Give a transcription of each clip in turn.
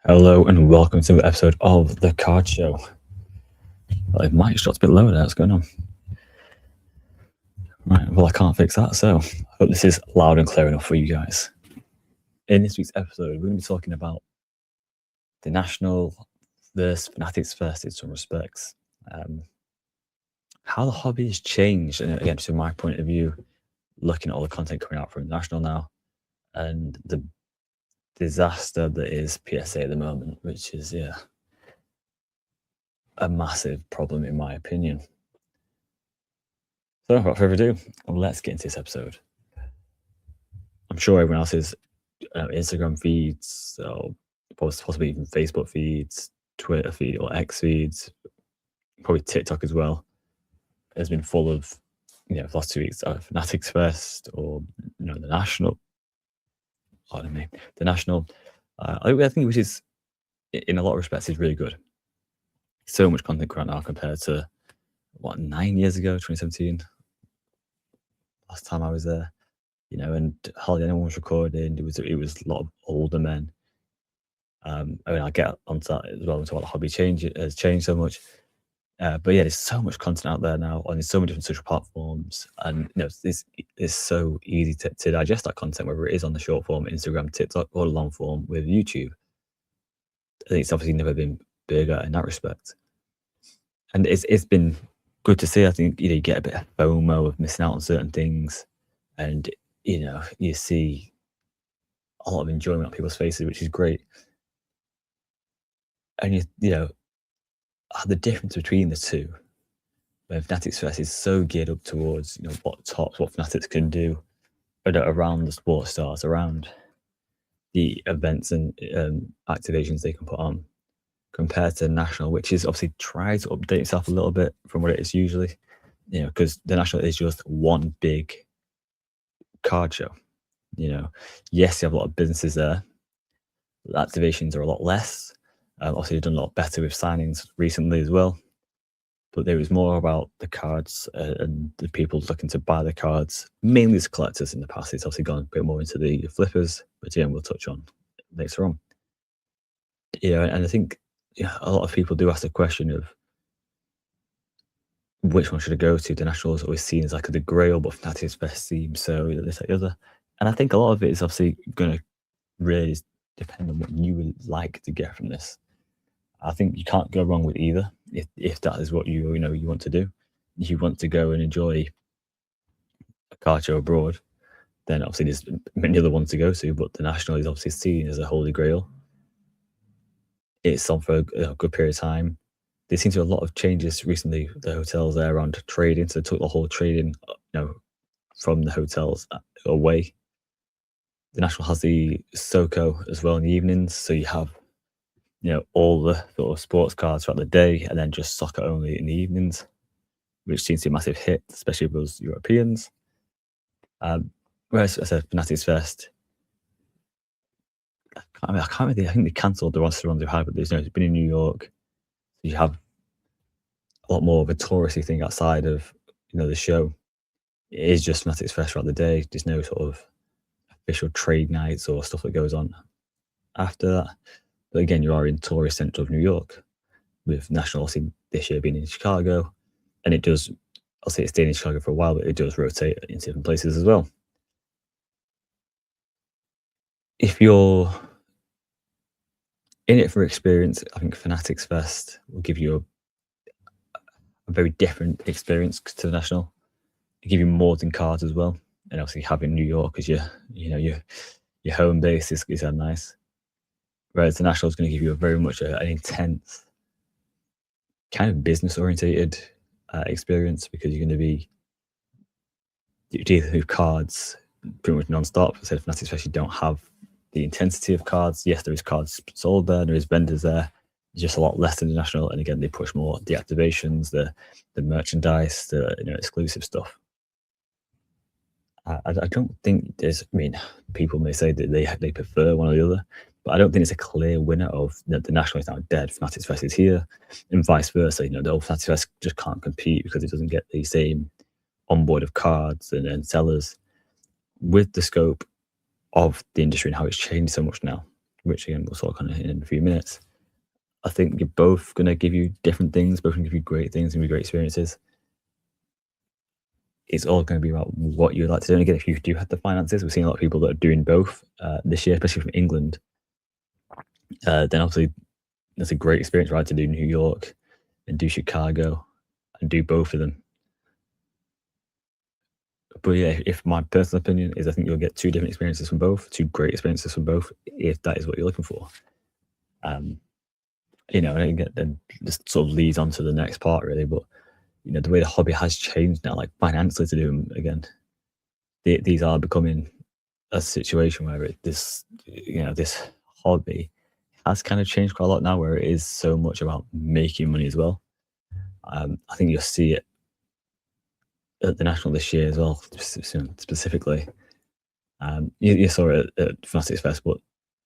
Hello and welcome to the episode of The Card Show. Well, my mic shot's a bit lower there. What's going on? Right, well, I can't fix that, so I hope this is loud and clear enough for you guys. In this week's episode, we're going to be talking about the National versus Fanatics first in some respects. How the hobby has changed, and again, from my point of view, looking at all the content coming out from the National now, and the disaster that is PSA at the moment, which is, a massive problem in my opinion. So, without further ado, let's get into this episode. I'm sure everyone else's Instagram feeds, or possibly even Facebook feeds, Twitter feed, or X feeds, probably TikTok as well, has been full of, the last 2 weeks, Fanatics Fest or the National. Pardon me, the National. I think which is, in a lot of respects, is really good. So much content right now compared to 9 years ago, 2017. Last time I was there, and hardly anyone was recording. It was a lot of older men. I'll get onto that as well, into what the hobby has changed so much. But yeah, there's so much content out there now on so many different social platforms, and it's so easy to digest that content, whether it is on the short form, Instagram, TikTok, or the long form with YouTube. I think it's obviously never been bigger in that respect, and it's been good to see. I think you get a bit of FOMO of missing out on certain things, and you see a lot of enjoyment on people's faces, which is great. And the difference between the two, where Fanatics Fest is so geared up towards what Fanatics can do around the sports stars, around the events and activations they can put on, compared to National, which is obviously tries to update itself a little bit from what it is usually, because the National is just one big card show. Yes, you have a lot of businesses there. The activations are a lot less. Obviously, they've done a lot better with signings recently as well. But there was more about the cards and the people looking to buy the cards, mainly as collectors in the past. It's obviously gone a bit more into the flippers, which again we'll touch on later on. And I think a lot of people do ask the question of which one should I go to. The National is always seen as like the grail, but Fanatics Fest seems so this, that, the other. And I think a lot of it is obviously going to really depend on what you would like to get from this. I think you can't go wrong with either if that is what you want to do. If you want to go and enjoy a card show abroad, then obviously there's many other ones to go to, but the National is obviously seen as a holy grail. It's on for a good period of time. There seems to be a lot of changes recently. The hotels there around trading, so they took the whole trading, from the hotels away. The National has the SoCo as well in the evenings, so you have all the sort of sports cards throughout the day, and then just soccer only in the evenings, which seems to be a massive hit, especially with those Europeans. Whereas I said Fanatics Fest, I think they cancelled the roster ones they've had, but it's been in New York. So you have a lot more of a touristy thing outside of the show. It is just Fanatics Fest throughout the day. There's no sort of official trade nights or stuff that goes on after that. But again, you are in tourist centre of New York, with National obviously this year being in Chicago, and it does, I'll say it's staying in Chicago for a while, but it does rotate in different places as well. If you're in it for experience, I think Fanatics Fest will give you a very different experience to the National. It'll give you more than cards as well, and obviously having New York as your home base is nice. Whereas the National is going to give you a very much an intense, kind of business-orientated experience, because you're going to be dealing with cards pretty much non-stop. I said Fanatics especially don't have the intensity of cards. Yes, there is cards sold there, there is vendors there. It's just a lot less than the National, and again, they push more the activations, the merchandise, the exclusive stuff. I don't think there's. I mean, people may say that they prefer one or the other, but I don't think it's a clear winner of the National is now dead, Fanatics Fest is here, and vice versa. The old Fanatics Fest just can't compete because it doesn't get the same onboard of cards and sellers. With the scope of the industry and how it's changed so much now, which again we'll talk on in a few minutes. I think you're both going to give you different things, both going to give you great things and great experiences. It's all going to be about what you'd like to do. And again, if you do have the finances, we've seen a lot of people that are doing both this year, especially from England. Then obviously that's a great experience, right? To do New York and do Chicago and do both of them. But yeah, if my personal opinion is, I think you'll get two different experiences from both, two great experiences from both, if that is what you're looking for. You know, and again, then this sort of leads on to the next part, really. But you know, the way the hobby has changed now, like financially, to do them again, these are becoming a situation where this, you know, this hobby has kind of changed quite a lot now, where it is so much about making money as well. I think you'll see it at the national this year as well, specifically. You saw it at Fanatics Fest, but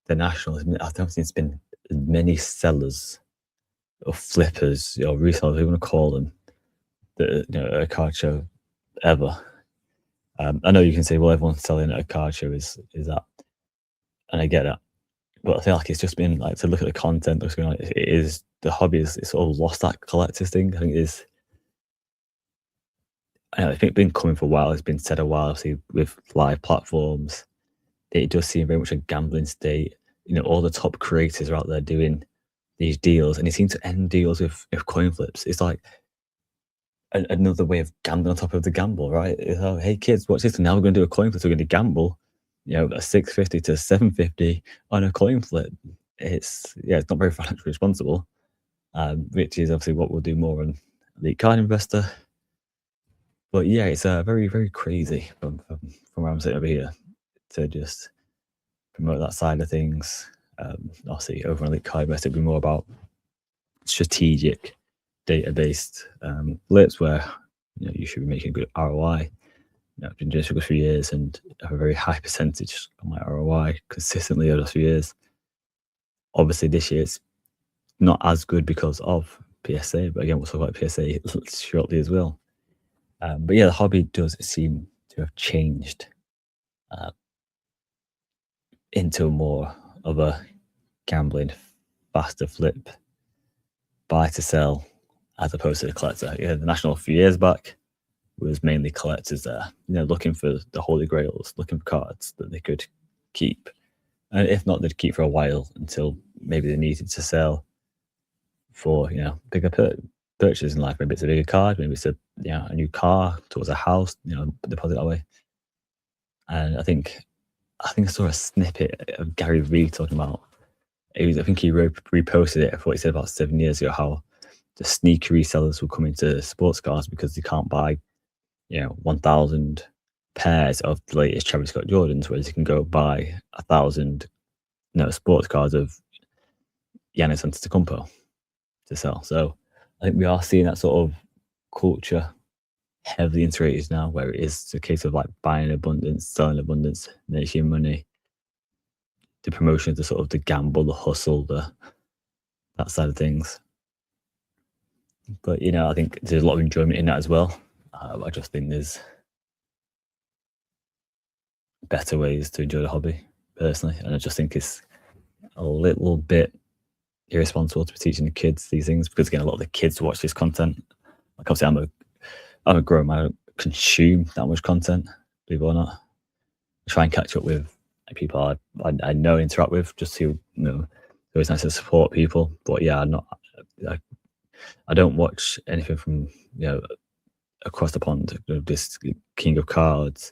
the national, I don't think it's been as many sellers or flippers or resellers, we want to call them, that, you know, at a card show ever. I know you can say, well, everyone's selling at a card show is that, and I get that, but I feel like it's just been like, to look at the content that's going on. It is, the hobby is, it's sort of lost that collector's thing. I think it is. I know, I think it's been coming for a while. It's been said a while, obviously, with live platforms. It does seem very much a gambling state. You know, all the top creators are out there doing these deals, and they seem to end deals with coin flips. It's like another way of gambling on top of the gamble, right? It's like, hey kids, watch this. Now we're going to do a coin flip. So we're going to gamble, you know, a 650 to 750 on a coin flip. It's not very financially responsible, which is obviously what we'll do more on Elite Card Investor. But yeah, it's very, very crazy from where I'm sitting over here to just promote that side of things. Obviously, over on Elite Card Investor, it'll be more about strategic, data-based flips where, you know, you should be making a good ROI. You know, I've been doing this for a few years and have a very high percentage on my ROI consistently over the few years. Obviously, this year it's not as good because of PSA, but again, we'll talk about PSA shortly as well. But yeah, the hobby does seem to have changed into more of a gambling, faster flip, buy to sell, as opposed to the collector. Yeah, the national a few years back was mainly collectors there, you know, looking for the holy grails, looking for cards that they could keep. And if not, they'd keep for a while until maybe they needed to sell for, you know, bigger purchases in life. Maybe it's a bigger card, maybe it's a, you know, a new car towards a house, you know, deposit that way. And I think I saw a snippet of Gary Vee talking about, I think he reposted it for what he said about 7 years ago, how the sneaky resellers will come into sports cars because they can't buy, you know, 1,000 pairs of the latest Travis Scott Jordans, whereas you can go buy 1,000, you know, sports cars of Giannis Antetokounmpo to sell. So I think we are seeing that sort of culture heavily integrated now, where it is a case of like buying abundance, selling abundance, making money. The promotion, the sort of the gamble, the hustle, that side of things. But you know, I think there's a lot of enjoyment in that as well. I just think there's better ways to enjoy the hobby personally, and I just think it's a little bit irresponsible to be teaching the kids these things, because again, a lot of the kids watch this content. Like obviously, I'm a grown man. I don't consume that much content, believe it or not. I try and catch up with people I know and interact with, just to, you know, it's always nice to support people. But yeah, I don't watch anything from, you know, across the pond. You know, this King of Cards,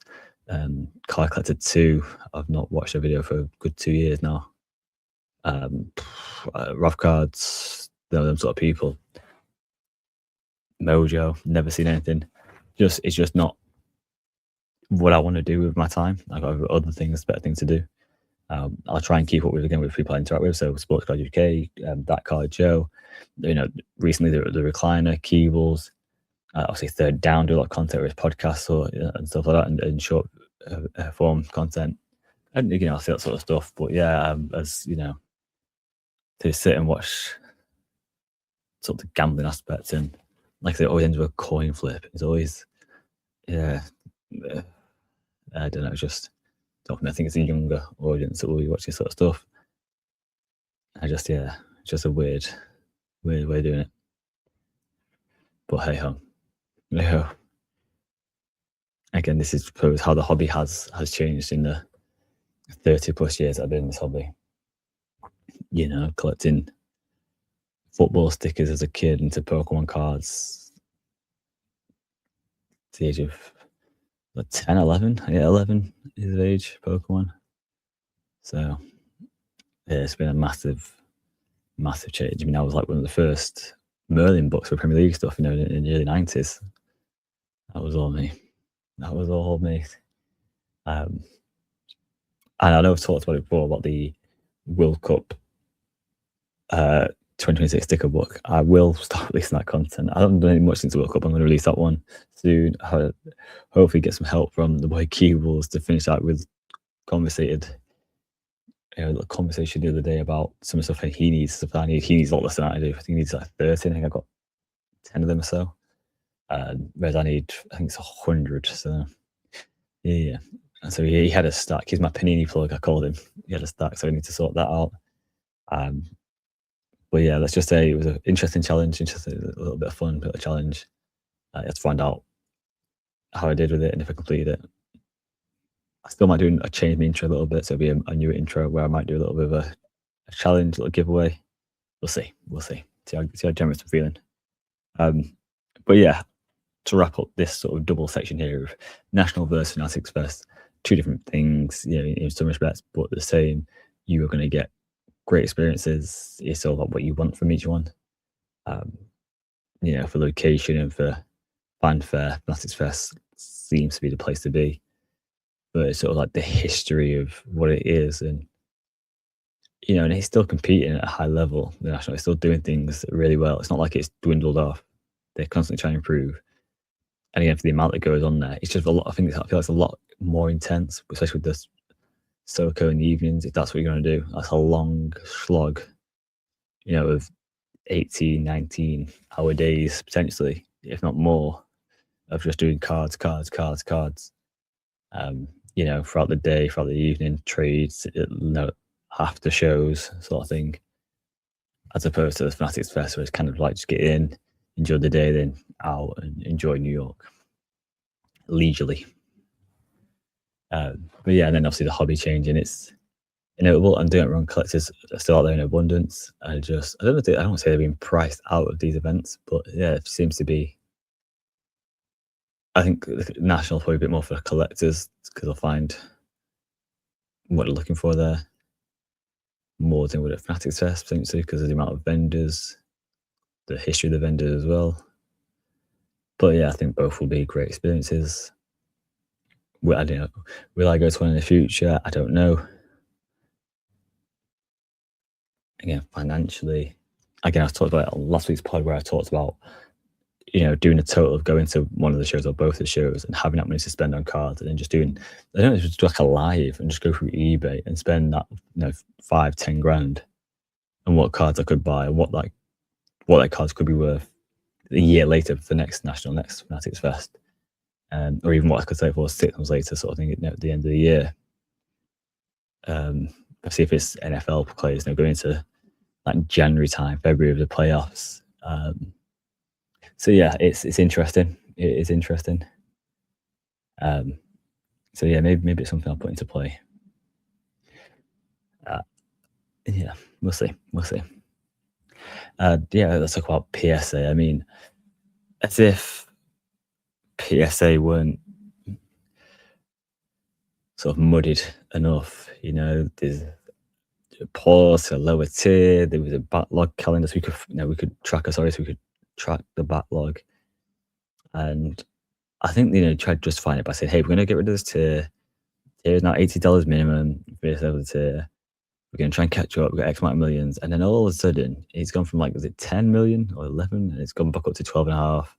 Card Collector 2. I've not watched a video for a good 2 years now. Rough Cards, you know, them sort of people. Mojo, never seen anything. It's just not what I want to do with my time. I've got other things, better things to do. I'll try and keep up with, again, with people I interact with. So Sports Card UK, That Card Joe, you know, recently the recliner, Keebles, obviously Third Down, do a lot of content with podcasts and stuff like that, and short form content. And, you know, I see that sort of stuff. But yeah, as you know, to sit and watch sort of the gambling aspects, and like I say, it always ends with a coin flip. It's always, yeah, I don't know, just, I think it's a younger audience that will be watching sort of stuff. just a weird way of doing it. But hey ho, hey ho. Again, this is suppose how the hobby has changed in the 30 plus years I've been in this hobby. You know, collecting football stickers as a kid into Pokemon cards at the age of like 10, 11. Yeah, 11 is the age, Pokemon. So, yeah, it's been a massive change. I mean, I was like one of the first Merlin books for Premier League stuff, you know, in the early 90s. That was all me. That was all me. Um, and I know I've talked about it before about the World Cup 2026 sticker book. I will start releasing that content. I haven't done any much since the World Cup. I'm going to release that one soon. Hopefully, get some help from the boy Keebles to finish that with conversated. A conversation the other day about some stuff he needs. Stuff I need. He needs a lot less than I do. I think he needs like 30. I think I got 10 of them or so. Whereas I think it's 100. So yeah. And so he had a stack. He's my Panini plug. I called him. He had a stack, so I need to sort that out. But yeah, let's just say it was an interesting challenge, a little bit of fun, bit of a challenge. I had to find out how I did with it and if I completed it. I still might change my intro a little bit, so it'll be a new intro where I might do a little bit of a challenge, a little giveaway. We'll see. See how generous I'm feeling. But yeah, to wrap up this sort of double section here of National versus Fanatics Fest, two different things, you know, in some respects, but the same. You are going to get great experiences. It's all about what you want from each one. You know, for location and for fanfare, Fanatics Fest seems to be the place to be. But it's sort of like the history of what it is, and you know, and he's still competing at a high level. The national is still doing things really well. It's not like it's dwindled off. They're constantly trying to improve. And again, for the amount that goes on there, it's just a lot. I feel like it's a lot more intense, especially with this SoCo in the evenings. If that's what you're going to do, that's a long slog, you know, of 18, 19-hour days potentially, if not more, of just doing cards. You know, throughout the day, throughout the evening, trades, you know, after shows, sort of thing, as opposed to the Fanatics Fest, where it's kind of like just get in, enjoy the day, then out and enjoy New York leisurely. But yeah, and then obviously the hobby changing, it's inevitable. And don't get me wrong, collectors are still out there in abundance. I don't want to say they're being priced out of these events, but yeah, it seems to be. I think the national probably a bit more for collectors because they'll find what they're looking for there more than with a Fanatics Fest, potentially, because of the amount of vendors, the history of the vendors as well. But yeah, I think both will be great experiences. I don't know. Will I go to one in the future? I don't know. Again, financially, again, I talked about it on last week's pod where I talked about, you know, doing a total of going to one of the shows or both the shows and having that money to spend on cards, and then just doing, I don't know, just do like a live and just go through eBay and spend that, you know, 5-10 grand on what cards I could buy and what that cards could be worth a year later for the next Fanatics Fest, or even what I could say for 6 months later, sort of thing, you know, at the end of the year. See if it's NFL players, you know, going into like January time, February of the playoffs. So yeah, it's interesting. It is interesting. So yeah, maybe it's something I'll put into play. Yeah, we'll see. Yeah, let's talk about PSA. I mean, as if PSA weren't sort of muddied enough, you know, there's a pause to a lower tier. There was a backlog calendar, so we could track the backlog. And I think, you know, tried to justify it by saying, hey, we're going to get rid of this tier. Tier's now $80 minimum for this level of tier. We're going to try and catch up. We've got X amount of millions. And then all of a sudden, it's gone from like, was it 10 million or 11? And it's gone back up to 12 and a half.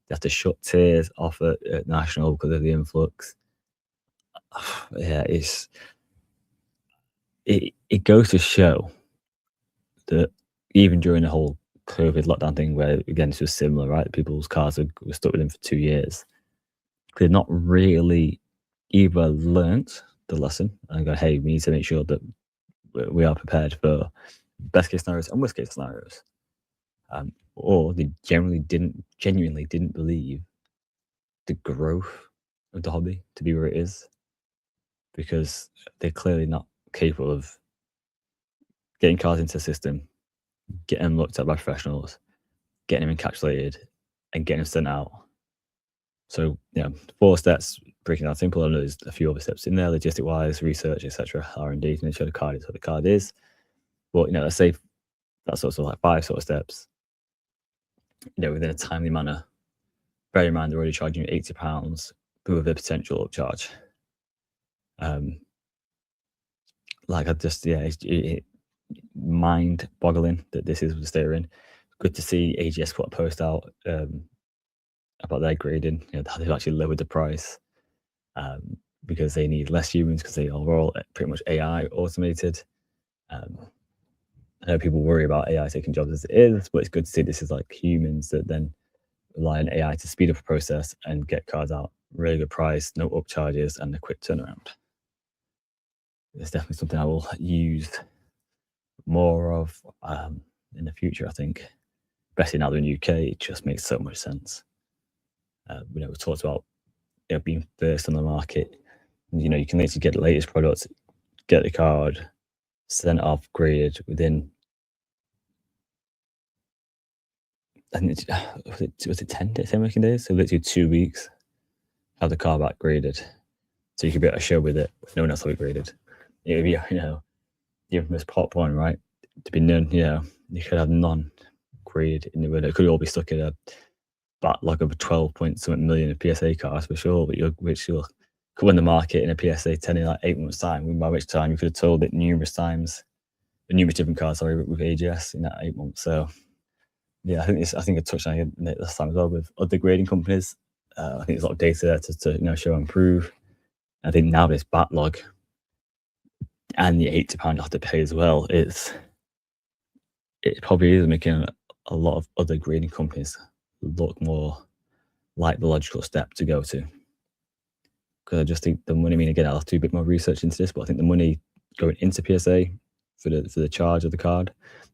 They have to shut tiers off at national because of the influx. Yeah, it goes to show that even during the whole COVID lockdown thing, where again, this was similar, right? People's cars were stuck with them for 2 years. They've not really either learnt the lesson and go, hey, we need to make sure that we are prepared for best case scenarios and worst case scenarios. Or they genuinely didn't believe the growth of the hobby to be where it is, because they're clearly not capable of getting cars into the system, getting them looked at by professionals, getting them encapsulated, and getting them sent out. So, 4 steps, breaking down simple. I know there's a few other steps in there, logistic wise, research, etc., R&D, to make sure the card is what the card is. But, let's say that's also like 5 sort of steps, within a timely manner. Bear in mind, they're already charging you £80 with a potential upcharge. Like, I just, it mind-boggling that this is the state we're in. Good to see AGS put a post out about their grading, how they've actually lowered the price, because they need less humans, because they are all pretty much AI automated. I know people worry about AI taking jobs as it is, but it's good to see this is like humans that then rely on AI to speed up a process and get cars out really good price, no upcharges, and a quick turnaround. It's definitely something I will use more of in the future, I think. Especially now in the UK, it just makes so much sense. We talked about being first on the market. You can literally get the latest products, get the card, sent off, graded within, I think was it 10 working days? So literally 2 weeks, have the car back graded. So you could be able to show with it, no one else will be graded. It would be, the infamous pop one, right? To be known, you could have none graded in the window. It could all be stuck in a backlog of 12 point something million of PSA cars for sure, but which you'll could win the market in a PSA 10 in like 8 months' time, by which time you could have told it numerous different cars, with AGS in that 8 months. So I think I touched on it last time as well with other grading companies. I think there's a lot of data there to show and prove. I think now this backlog and the £80 you have to pay as well, it probably is making a lot of other grading companies look more like the logical step to go to. Because I just think the money, again, I'll have to do a bit more research into this, but I think the money going into PSA for the charge of the card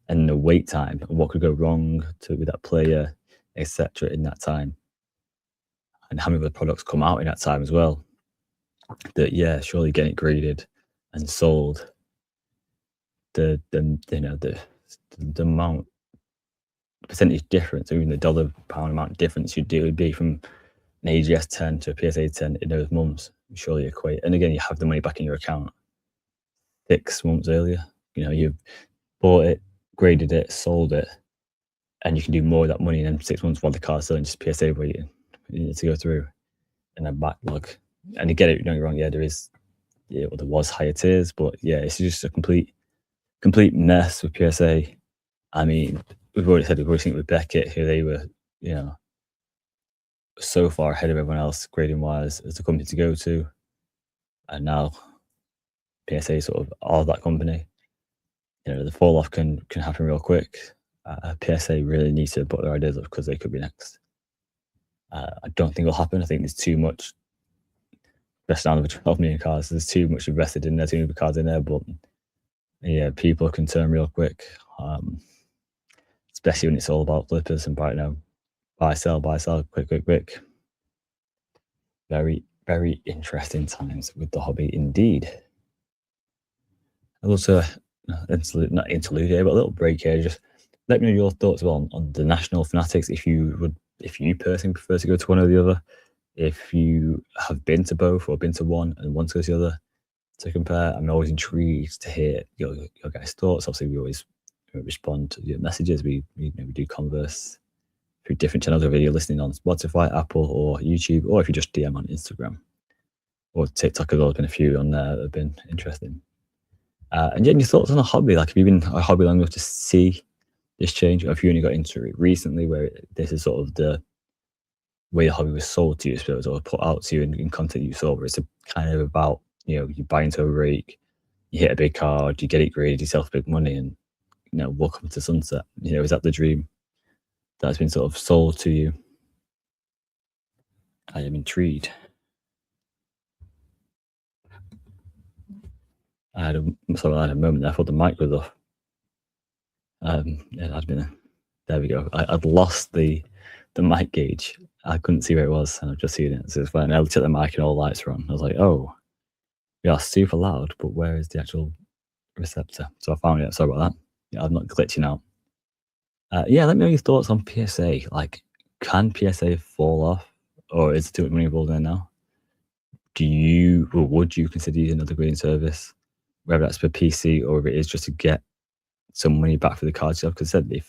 and the wait time and what could go wrong with that player, etc., in that time, and how many of the products come out in that time as well, that surely getting it graded and sold, the amount, percentage difference, or even the dollar pound amount difference it would be from an AGS 10 to a PSA 10 in those months, surely equate. And again, you have the money back in your account 6 months earlier. You've bought it, graded it, sold it, and you can do more of that money in 6 months while the car's selling, just PSA waiting to go through and a backlog. And to get it, don't get me wrong, there is, there was higher tiers, but it's just a complete mess with PSA. We've already seen it with Beckett, who they were, so far ahead of everyone else grading wise as the company to go to, and now PSA sort of are that company. The fall off can happen real quick. PSA really needs to put their ideas up because they could be next. I don't think it'll happen. I think there's too much, especially now with 12 million cars, there's too much invested in there, too many cars in there. But people can turn real quick, especially when it's all about flippers and buy, sell, quick. Very, very interesting times with the hobby indeed. I'll also, not interlude here, but a little break here. Just let me know your thoughts on the national Fanatics. If you personally prefer to go to one or the other, if you have been to both or been to one and want to go to the other, to compare. I'm always intrigued to hear your guys' thoughts. Obviously, we always respond to your messages. We do converse through different channels, whether you're listening on Spotify, Apple, or YouTube, or if you just DM on Instagram or TikTok. There's always been a few on there that have been interesting. And your thoughts on a hobby, like have you been a hobby long enough to see this change, or have you only got into it recently, where this is sort of the way the hobby was sold to you, suppose, or put out to you in content you saw, where it's kind of about, you buy into a rake, you hit a big card, you get it graded, you sell for big money, and welcome to sunset. Is that the dream that's been sort of sold to you? I am intrigued. I had a moment. I thought the mic was off. Yeah, that'd been there we go. I'd lost the mic gauge. I couldn't see where it was, and I've just seen it. So it's when I looked at the mic and all the lights were on. I was like, oh, we are super loud, but where is the actual receptor? So I found it. Sorry about that. Yeah, I'm not glitching out. Yeah, let me know your thoughts on PSA. Like, can PSA fall off, or is it too much money involved in it now? Do you or would you consider using another grading service, whether that's for PC or if it is just to get some money back for the cards yourself? Because I said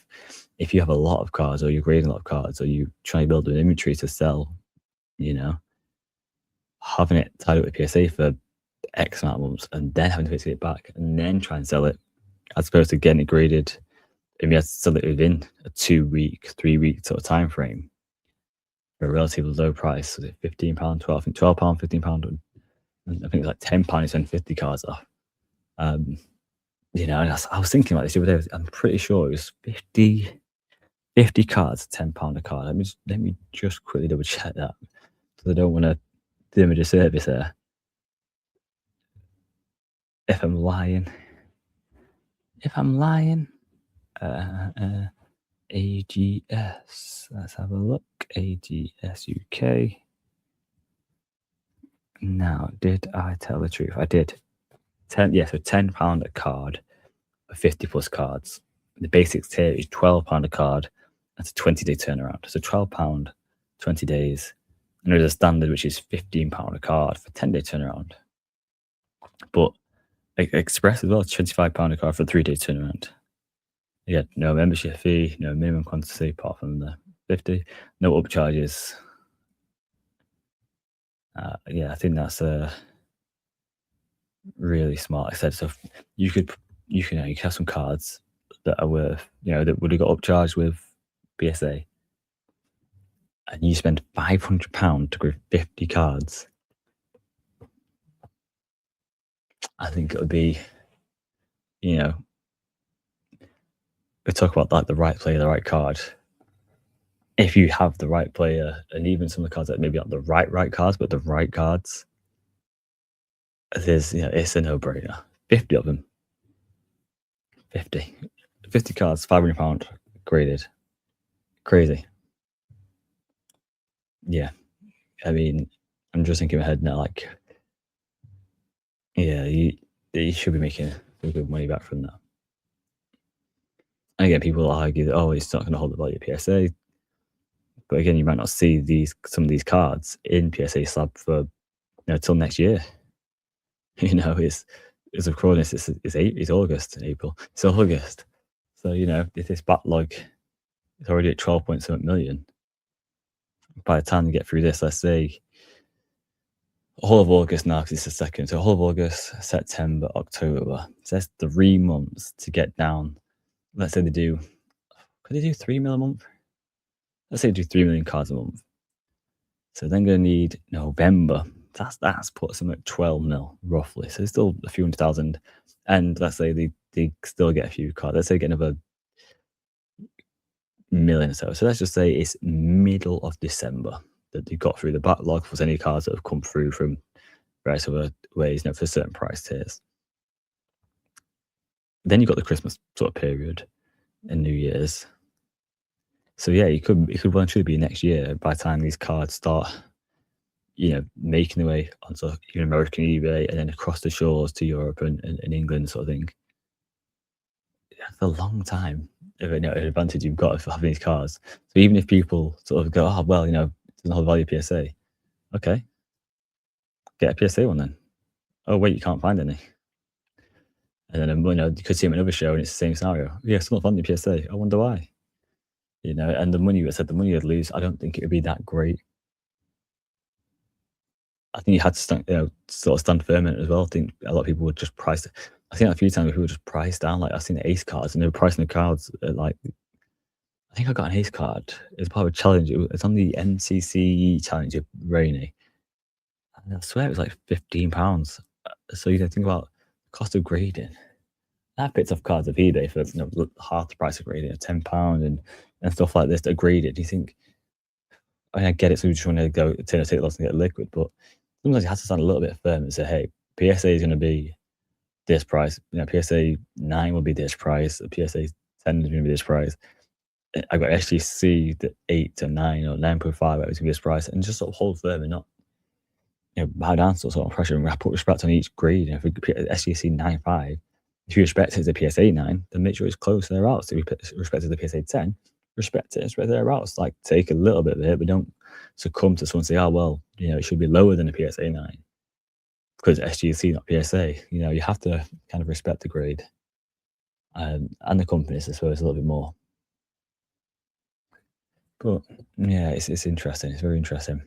if you have a lot of cards, or you're grading a lot of cards, or you try to build an inventory to sell, you know, having it tied up with PSA for X amount of months and then having to wait to get it back and then try and sell it, as opposed to getting it graded and we had to sell it within a 2-week, 3-week sort of time frame for a relatively low price. Was it £15, 12? I think £12, £15. And I think it's like £10 you send 50 cards off. You know, and I was thinking about this the other day. I'm pretty sure it was 50 cards, £10 a card. Let me just quickly double check that, because I don't want to do them a disservice there. If I'm lying, AGS. Let's have a look. AGS UK. Now, did I tell the truth? I did. So £10 a card for 50 plus cards. The basic tier is £12 a card. That's a 20-day turnaround. So £12, 20 days. And there's a standard which is £15 a card for 10-day turnaround. But Express as well, £25 a card for a 3-day turnaround. Yeah, no membership fee, no minimum quantity apart from the 50, no upcharges. Yeah, I think that's really smart. Like I said, so you could have some cards that are worth, that would have got upcharged with PSA, and you spend £500 to grade 50 cards. I think it would be, we talk about like the right player, the right card. If you have the right player, and even some of the cards that maybe not the right cards, but the right cards, it's a no-brainer. 50 of them. 50 cards, £500 graded. Crazy. Yeah. I mean, I'm just thinking ahead now, like, yeah, you should be making good money back from that. And again, people argue that, oh, it's not going to hold the value of PSA. But again, you might not see some of these cards in PSA slab for till next year. It's of course it's August, April. It's August. So if this backlog is already at 12.7 million, by the time you get through this, let's say whole of August now, because it's the second. So whole of August, September, October. So that's 3 months to get down. Let's say could they do 3 mil a month? Let's say they do 3 million cards a month. So then going to need November. That's put them at 12 mil roughly. So it's still a few 100,000. And let's say they still get a few cards. Let's say get another million or so. So let's just say it's middle of December that they got through the backlog plus any cards that have come through from various other ways, for certain price tiers. Then you've got the Christmas sort of period and New Year's. So yeah, it could well and truly be next year by the time these cards start, making their way onto American eBay and then across the shores to Europe and England sort of thing. That's a long time of an advantage you've got for having these cards. So even if people sort of go, oh, well, it doesn't hold value PSA. Okay. Get a PSA one then. Oh, wait, you can't find any. And then, you could see them in another show and it's the same scenario. Yeah, still not finding PSA. I wonder why. And the money you'd lose, I don't think it would be that great. I think you had to sort of stand firm in it as well. I think a lot of people would just price it. I think a few times people just price down. Like I've seen the ace cards and they were pricing the cards at like, I think I got an ace card. It was part of a challenge. It's on the NCC challenge of Rainy. And I swear it was like £15. So think about the cost of grading. I picked off cards of eBay for half the price of grading, £10 and stuff like this that are graded. Do you think? I get it. So we just want to go take loss and get liquid, but sometimes you have to stand a little bit firm and say, hey, PSA is going to be this price. PSA 9 will be this price. PSA 10 is going to be this price. I got SGC the 8 to 9 or 9.5. It was going to be this price, and just sort of hold firm and not bow down to sort of pressure and put respect on each grade. And if we SGC 9.5, if you respect it as a PSA 9, then make sure it's close to their routes. If you respect it as a PSA 10, respect their routes. Like, take a little bit of it, but don't succumb to someone say, oh, well, it should be lower than a PSA 9 because SGC, not PSA. You have to kind of respect the grade and the companies, I suppose, a little bit more. But yeah, it's interesting. It's very interesting.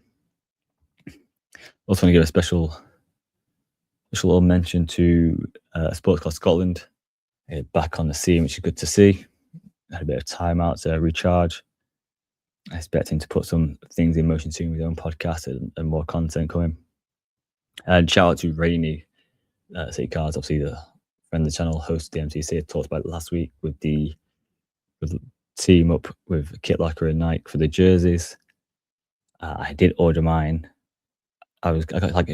Also want to give a special little mention to Sports Club Scotland. Back on the scene, which is good to see. Had a bit of time out to recharge. I expect him to put some things in motion soon with his own podcast and more content coming. And shout out to Rainy City Cards, obviously the friend of the channel, host of the MCC. I talked about it last week with the team up with Kit Locker and Nike for the jerseys. I did order mine. I got like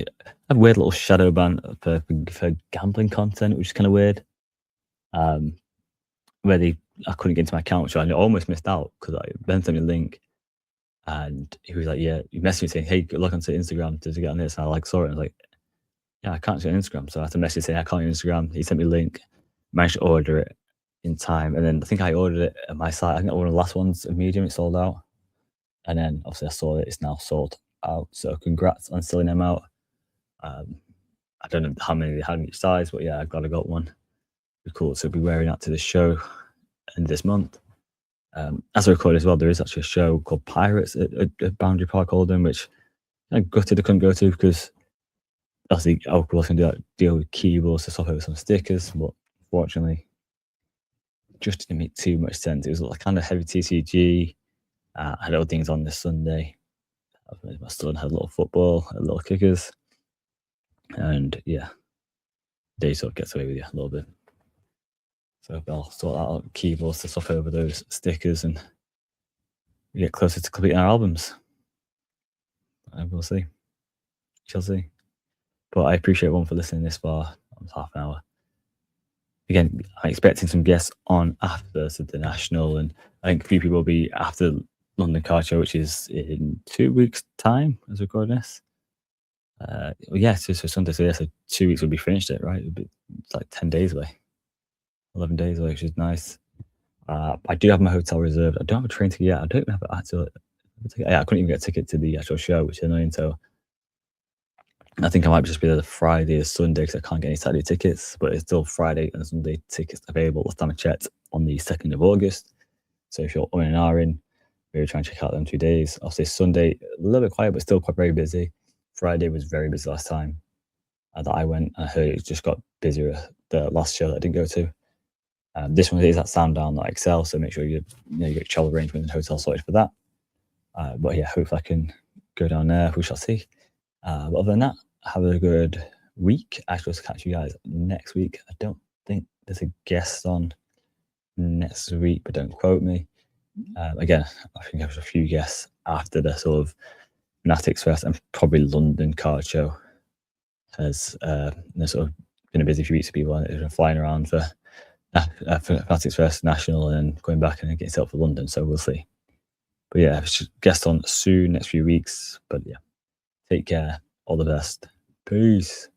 a weird little shadow ban for gambling content, which is kind of weird. Where I couldn't get into my account, so I almost missed out because Ben sent me a link, and he was like, "Yeah," he messaged me saying, "Hey, log onto Instagram to get on this." And I saw it, and I was like, "Yeah, I can't get on Instagram," so I had to message saying, "I can't get on Instagram." He sent me a link, managed to order it in time, and then I think I ordered it at my site. I think one of the last ones, a medium, it sold out, and then obviously I saw that it's now sold out. So congrats on selling them out. I don't know how many they had in each size, but yeah, I'm glad I got one. Cool. So I'll be wearing that to the show end this month. As I record as well, there is actually a show called Pirates at Boundary Park Oldham, which I gutted I couldn't go to because obviously I was going to do that deal with keyboards to swap over some stickers, but unfortunately, just didn't make too much sense. It was like kind of heavy TCG. I had other things on this Sunday. My son had a little football, had little kickers, and yeah, day sort of gets away with you a little bit. So I'll sort out keyboards to swap over those stickers and we get closer to completing our albums. And we'll see. Shall see. But I appreciate everyone for listening this far. Almost half an hour. Again, I'm expecting some guests on after the National, and I think a few people will be after London Car Show, which is in 2 weeks' time as we record this. So Sunday, so 2 weeks will be finished it, right? It's like 10 days away. 11 days away, which is nice. I do have my hotel reserved. I don't have a train ticket yet. I don't have an actual ticket. Yeah, I couldn't even get a ticket to the actual show, which is annoying. So I think I might just be there the Friday or Sunday because I can't get any Saturday tickets. But it's still Friday and Sunday tickets available. Last time I checked, on the 2nd of August. So if you're in and are in, maybe try and check out them 2 days. I'll say Sunday, a little bit quiet, but still quite very busy. Friday was very busy last time that I went. I heard it just got busier the last show that I didn't go to. This one is at Sandown, not Excel, so make sure you get your travel arrangement and hotel sorted for that. But yeah, hopefully I can go down there. We shall see. But other than that, have a good week. Actually, I'll catch you guys next week. I don't think there's a guest on next week, but don't quote me. Again, I think there's a few guests after the sort of Fanatics Fest and probably London Card Show has sort of been a busy few weeks for people and they're flying around for Fanatics Fest National and then going back and getting set up for London. So we'll see. But yeah, guest on soon, next few weeks. But yeah, take care. All the best. Peace.